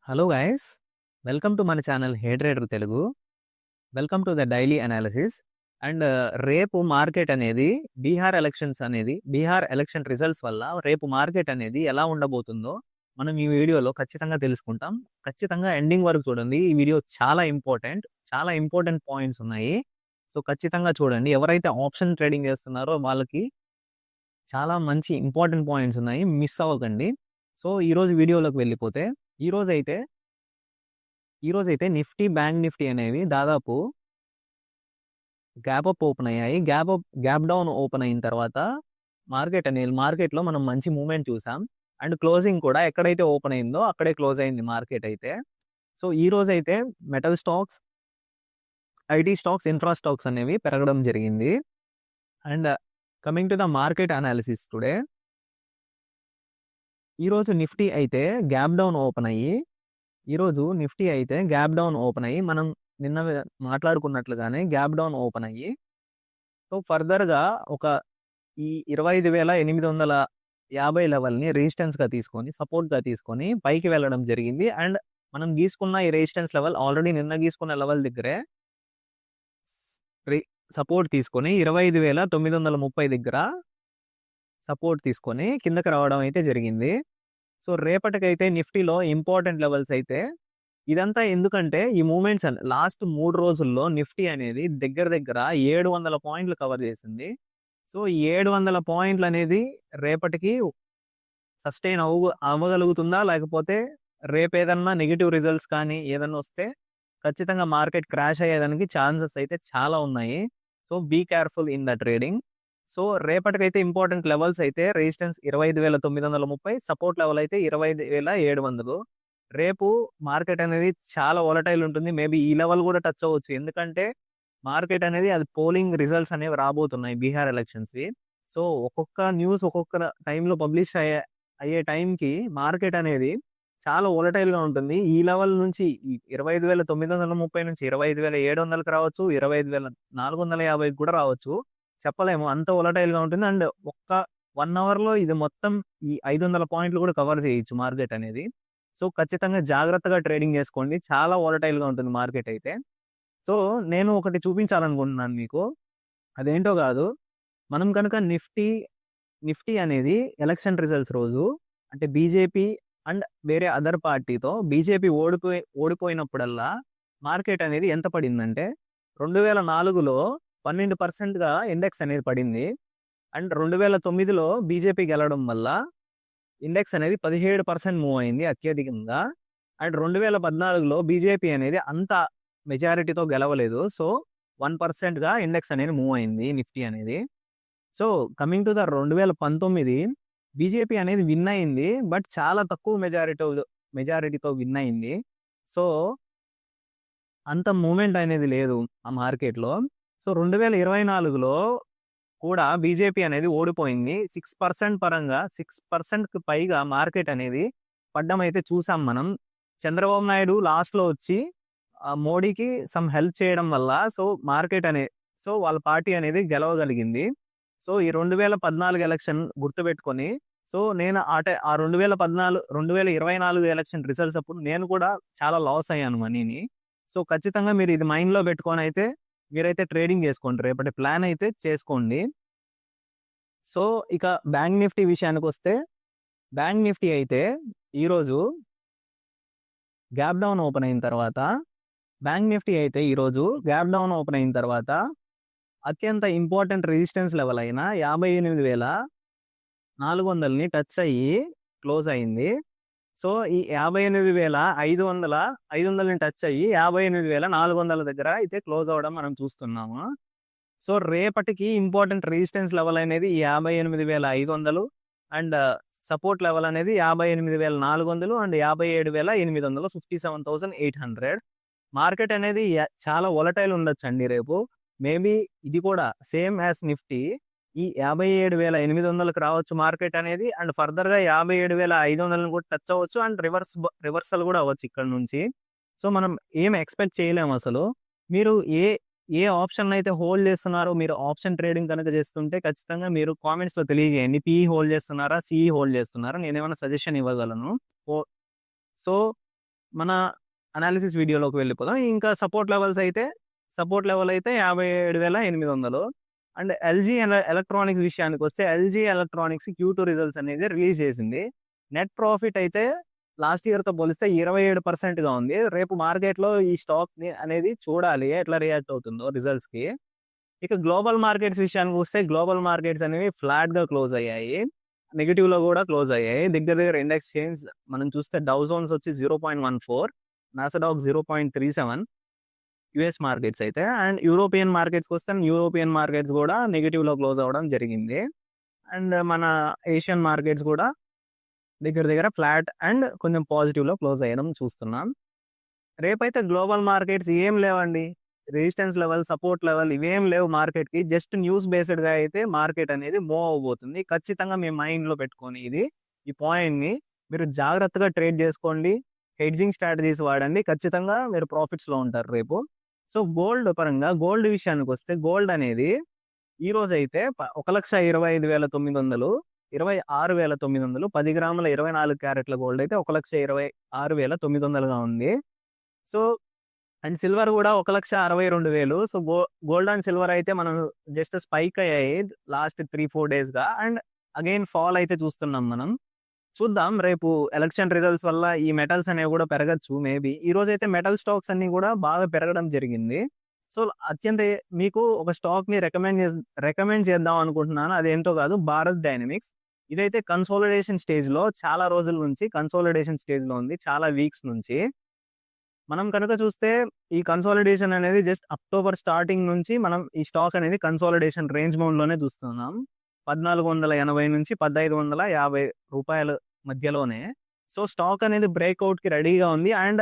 Hello guys, welcome to మన channel hey trader Telugu. Welcome to the daily analysis. And రేపు market అనేది Bihar election results వల్ల రేపు market అనేది ఎలా ఉండబోతుందో మనం ఈ వీడియోలో ఖచ్చితంగా తెలుసుకుంటాం. ఖచ్చితంగా ఎండింగ్ వరకు చూడండి. ఈ వీడియో చాలా ఇంపార్టెంట్ పాయింట్స్ ఉన్నాయి. సో ఖచ్చితంగా చూడండి. ఎవరైతే ఆప్షన్ ట్రేడింగ్ చేస్తున్నారో వాళ్ళకి చాలా మంచి ఇంపార్టెంట్ పాయింట్స్ ఉన్నాయి, మిస్ అవ్వకండి. సో ఈరోజు వీడియోలోకి వెళ్ళిపోతే ఈరోజైతే నిఫ్టీ, బ్యాంక్ నిఫ్టీ అనేవి దాదాపు గ్యాప్ అప్ ఓపెన్ అయ్యాయి. గ్యాప్ డౌన్ ఓపెన్ అయిన తర్వాత మార్కెట్లో మనం మంచి మూవ్మెంట్ చూసాం. అండ్ క్లోజింగ్ కూడా ఎక్కడైతే ఓపెన్ అయిందో అక్కడే క్లోజ్ అయింది మార్కెట్ అయితే. సో ఈ రోజు అయితే metal stocks, IT stocks, infra stocks అనేవి పెరగడం జరిగింది. And coming to the market analysis today, ఈరోజు నిఫ్టీ అయితే గ్యాప్ డౌన్ ఓపెన్ అయ్యి మనం నిన్న మాట్లాడుకున్నట్లుగానే గ్యాప్ డౌన్ ఓపెన్ అయ్యి సో ఫర్దర్గా ఒక ఈ 25,850 లెవెల్ని రెసిస్టెన్స్గా తీసుకొని, సపోర్ట్గా తీసుకొని పైకి వెళ్ళడం జరిగింది. అండ్ మనం గీసుకున్న ఈ రెసిస్టెన్స్ లెవెల్ ఆల్రెడీ నిన్న గీసుకున్న లెవెల్ దగ్గరే సపోర్ట్ తీసుకొని 25,930 దగ్గర సపోర్ట్ తీసుకొని కిందకి రావడం అయితే జరిగింది. సో రేపటికైతే నిఫ్టీలో ఇంపార్టెంట్ లెవెల్స్ అయితే ఇదంతా ఎందుకంటే ఈ మూమెంట్స్ లాస్ట్ 3 రోజుల్లో నిఫ్టీ అనేది దగ్గర 700 పాయింట్లు కవర్ చేసింది. సో 700 పాయింట్లు అనేది రేపటికి సస్టైన్ అవ్వగలుగుతుందా, లేకపోతే రేపు ఏదన్నా నెగిటివ్ రిజల్ట్స్ కానీ ఏదన్నా వస్తే ఖచ్చితంగా మార్కెట్ క్రాష్ అయ్యేదానికి ఛాన్సెస్ అయితే చాలా ఉన్నాయి. So be careful in the trading. So రేపటికైతే ఇంపార్టెంట్ లెవెల్స్ అయితే రెసిస్టెన్స్ 25,930, సపోర్ట్ లెవెల్ అయితే 25,700. రేపు మార్కెట్ అనేది చాలా వొలటైల్ ఉంటుంది. మేబీ ఈ లెవెల్ కూడా టచ్ అవ్వచ్చు, ఎందుకంటే మార్కెట్ అనేది అది పోలింగ్ రిజల్ట్స్ అనేవి రాబోతున్నాయి బీహార్ ఎలక్షన్స్వి. సో ఒక్కొక్క న్యూస్ ఒక్కొక్క టైంలో పబ్లిష్ అయ్యే టైంకి మార్కెట్ అనేది చాలా వొలటైల్గా ఉంటుంది. ఈ లెవెల్ నుంచి 25,930 నుంచి 25,700కి రావచ్చు, 25,450 కూడా రావచ్చు, చెప్పలేము. అంత వొలటైల్గా ఉంటుంది. అండ్ ఒక్క 1 అవర్లో ఇది మొత్తం ఈ 500 పాయింట్లు కూడా కవర్ చేయొచ్చు మార్కెట్ అనేది. సో ఖచ్చితంగా జాగ్రత్తగా ట్రేడింగ్ చేసుకోండి. చాలా వొలటైల్గా ఉంటుంది మార్కెట్ అయితే. సో నేను ఒకటి చూపించాలనుకుంటున్నాను మీకు, అదేంటో కాదు. మనం కనుక నిఫ్టీ అనేది ఎలక్షన్ రిజల్ట్స్ రోజు, అంటే బీజేపీ అండ్ వేరే అదర్ పార్టీతో బీజేపీ ఓడిపోయినప్పుడల్లా మార్కెట్ అనేది ఎంత పడిందంటే 2004లో 12%గా ఇండెక్స్ అనేది పడింది. అండ్ 2009లో బీజేపీ గెలవడం వల్ల ఇండెక్స్ అనేది 17% మూవ్ అయింది అత్యధికంగా. అండ్ 2014లో బీజేపీ అనేది అంత మెజారిటీతో గెలవలేదు. సో 1%గా ఇండెక్స్ అనేది మూవ్ అయింది నిఫ్టీ అనేది. So coming to the 2019, BJP అనేది విన్ అయింది, బట్ చాలా తక్కువ మెజారిటీతో విన్ అయింది. సో అంత మూమెంట్ అనేది లేదు ఆ మార్కెట్లో. సో 2024లో కూడా బీజేపీ అనేది ఓడిపోయింది. 6% పరంగా 6%కి పైగా మార్కెట్ అనేది పడ్డం అయితే చూసాం మనం. చంద్రబాబు నాయుడు లాస్ట్లో వచ్చి మోడీకి సమ్ హెల్ప్ చేయడం వల్ల సో వాళ్ళ పార్టీ అనేది గెలవగలిగింది. సో ఈ 2014 ఎలక్షన్ గుర్తుపెట్టుకొని, సో నేను ఆ 2024 ఎలక్షన్ రిజల్ట్స్ అప్పుడు నేను కూడా చాలా లాస్ అయ్యాను మనీని. సో ఖచ్చితంగా మీరు ఇది మైండ్లో పెట్టుకొని అయితే మీరైతే ట్రేడింగ్ చేసుకోండి, రేపటి ప్లాన్ అయితే చేసుకోండి. సో ఇక బ్యాంక్ నిఫ్టీ విషయానికి వస్తే, బ్యాంక్ నిఫ్టీ అయితే ఈరోజు గ్యాప్ డౌన్ ఓపెన్ అయిన తర్వాత అత్యంత ఇంపార్టెంట్ రెసిస్టెన్స్ లెవెల్ అయిన 58,400ని టచ్ అయ్యి క్లోజ్ అయింది. సో ఈ 58,500ని టచ్ అయ్యి 58,400 దగ్గర అయితే క్లోజ్ అవ్వడం మనం చూస్తున్నాము. సో రేపటికి ఇంపార్టెంట్ రెసిస్టెన్స్ లెవెల్ అనేది 58,500 అండ్ సపోర్ట్ లెవెల్ అనేది 58,400 అండ్ 57,800, 57,800. మార్కెట్ అనేది చాలా వొలటైల్ ఉండొచ్చు అండి రేపు. మేబీ ఇది కూడా సేమ్ యాజ్ నిఫ్టీ ఈ 57,800కి రావచ్చు మార్కెట్ అనేది. అండ్ ఫర్దర్గా 57,500ని కూడా టచ్ అవ్వచ్చు. అండ్ రివర్సల్ కూడా అవ్వచ్చు ఇక్కడ నుంచి. సో మనం ఏం ఎక్స్పెక్ట్ చేయలేము అసలు. మీరు ఏ ఆప్షన్ అయితే హోల్డ్ చేస్తున్నారో, మీరు ఆప్షన్ ట్రేడింగ్ కనుక చేస్తుంటే ఖచ్చితంగా మీరు కామెంట్స్లో తెలియజేయండి. పీఈ హోల్డ్ చేస్తున్నారా, సిఈ హోల్డ్ చేస్తున్నారా, నేనేమైనా సజెషన్ ఇవ్వగలను. సో మన అనాలిసిస్ వీడియోలోకి వెళ్ళిపోదాం. ఇంకా సపోర్ట్ లెవెల్ అయితే 57,800. అండ్ ఎల్జీ ఎలక్ట్రానిక్స్ విషయానికి వస్తే ఎల్జీ ఎలక్ట్రానిక్స్ Q2 రిజల్ట్స్ అనేది రిలీజ్ చేసింది. నెట్ ప్రాఫిట్ అయితే లాస్ట్ ఇయర్తో పోలిస్తే 27% ఉంది. రేపు మార్కెట్లో ఈ స్టాక్ అనేది చూడాలి ఎట్లా రియాక్ట్ అవుతుందో రిజల్ట్స్కి. ఇక గ్లోబల్ మార్కెట్స్ విషయానికి వస్తే గ్లోబల్ మార్కెట్స్ అనేవి ఫ్లాట్గా క్లోజ్ అయ్యాయి. నెగిటివ్లో కూడా క్లోజ్ అయ్యాయి. దగ్గర దగ్గర ఇండెక్స్ చేంజ్ మనం చూస్తే డౌ జోన్స్ వచ్చి 0.14, నాసడాక్ 0.37 యుఎస్ మార్కెట్స్ అయితే. అండ్ యూరోపియన్ మార్కెట్స్కి వస్తే యూరోపియన్ మార్కెట్స్ కూడా నెగిటివ్లో క్లోజ్ అవ్వడం జరిగింది. అండ్ మన ఏషియన్ మార్కెట్స్ కూడా దగ్గర దగ్గర ఫ్లాట్ అండ్ కొంచెం పాజిటివ్లో క్లోజ్ అయ్యడం చూస్తున్నాం. రేపైతే గ్లోబల్ మార్కెట్స్ ఏం లేవండి. రెసిస్టెన్స్ లెవెల్, సపోర్ట్ లెవెల్ ఇవేం లేవు మార్కెట్కి. జస్ట్ న్యూస్ బేస్డ్గా అయితే మార్కెట్ అనేది మూవ్ అవబోతుంది. ఖచ్చితంగా మీ మైండ్లో పెట్టుకొని ఈ పాయింట్ని మీరు జాగ్రత్తగా ట్రేడ్ చేసుకోండి. హెడ్జింగ్ స్ట్రాటజీస్ వాడండి. ఖచ్చితంగా మీరు ప్రాఫిట్స్లో ఉంటారు రేపు. సో గోల్డ్ పరంగా గోల్డ్ విషయానికి వస్తే గోల్డ్ అనేది ఈ రోజు అయితే 1,25,900, 26,900, 10 గ్రాముల 24 క్యారెట్ల గోల్డ్ అయితే 1,26,900గా ఉంది. సో అండ్ సిల్వర్ కూడా 1,62,000. సో గోల్డ్ అండ్ సిల్వర్ అయితే మనం జస్ట్ స్పైక్ అయ్యాయి లాస్ట్ 3-4 డేస్గా. అండ్ అగైన్ ఫాల్ అయితే చూస్తున్నాం మనం. చూద్దాం రేపు ఎలక్షన్ రిజల్ట్స్ వల్ల ఈ మెటల్స్ అనేవి కూడా పెరగచ్చు మేబీ. ఈ రోజు అయితే మెటల్ స్టాక్స్ అన్ని కూడా బాగా పెరగడం జరిగింది. సో అత్యంత మీకు ఒక స్టాక్ని రికమెండ్ చేద్దాం అనుకుంటున్నాను. అదేంటో కాదు, భారత్ డైనమిక్స్. ఇదైతే కన్సోలిడేషన్ స్టేజ్లో చాలా రోజుల నుంచి కన్సోలిడేషన్ స్టేజ్లో ఉంది, చాలా వీక్స్ నుంచి. మనం కనుక చూస్తే ఈ కన్సాలిడేషన్ అనేది జస్ట్ అక్టోబర్ స్టార్టింగ్ నుంచి మనం ఈ స్టాక్ అనేది కన్సాలిడేషన్ రేంజ్ బౌండ్లోనే చూస్తున్నాం. 1,480 నుంచి 1,550 రూపాయల మధ్యలోనే. సో స్టాక్ అనేది బ్రేక్అవుట్కి రెడీగా ఉంది. అండ్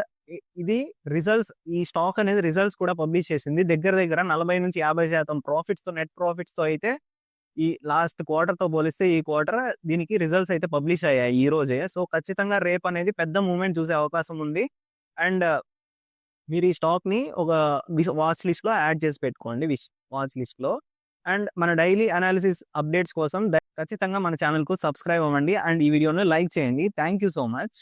ఇది రిజల్ట్స్, ఈ స్టాక్ అనేది రిజల్ట్స్ కూడా పబ్లిష్ చేసింది. దగ్గర దగ్గర 40 నుంచి 50% ప్రాఫిట్స్తో, నెట్ ప్రాఫిట్స్తో అయితే ఈ లాస్ట్ క్వార్టర్తో పోలిస్తే ఈ క్వార్టర్ దీనికి రిజల్ట్స్ అయితే పబ్లిష్ అయ్యాయి ఈ రోజే. సో ఖచ్చితంగా రేపు అనేది పెద్ద మూవ్మెంట్ చూసే అవకాశం ఉంది. అండ్ మీరు ఈ స్టాక్ని ఒక వాచ్ లిస్ట్లో యాడ్ చేసి పెట్టుకోండి, వాచ్ లిస్ట్లో. అండ్ మన డైలీ అనాలిసిస్ అప్డేట్స్ కోసం ఖచ్చితంగా మన ఛానల్కు సబ్స్క్రైబ్ అవ్వండి. అండ్ ఈ వీడియోని లైక్ చేయండి. Thank you so much.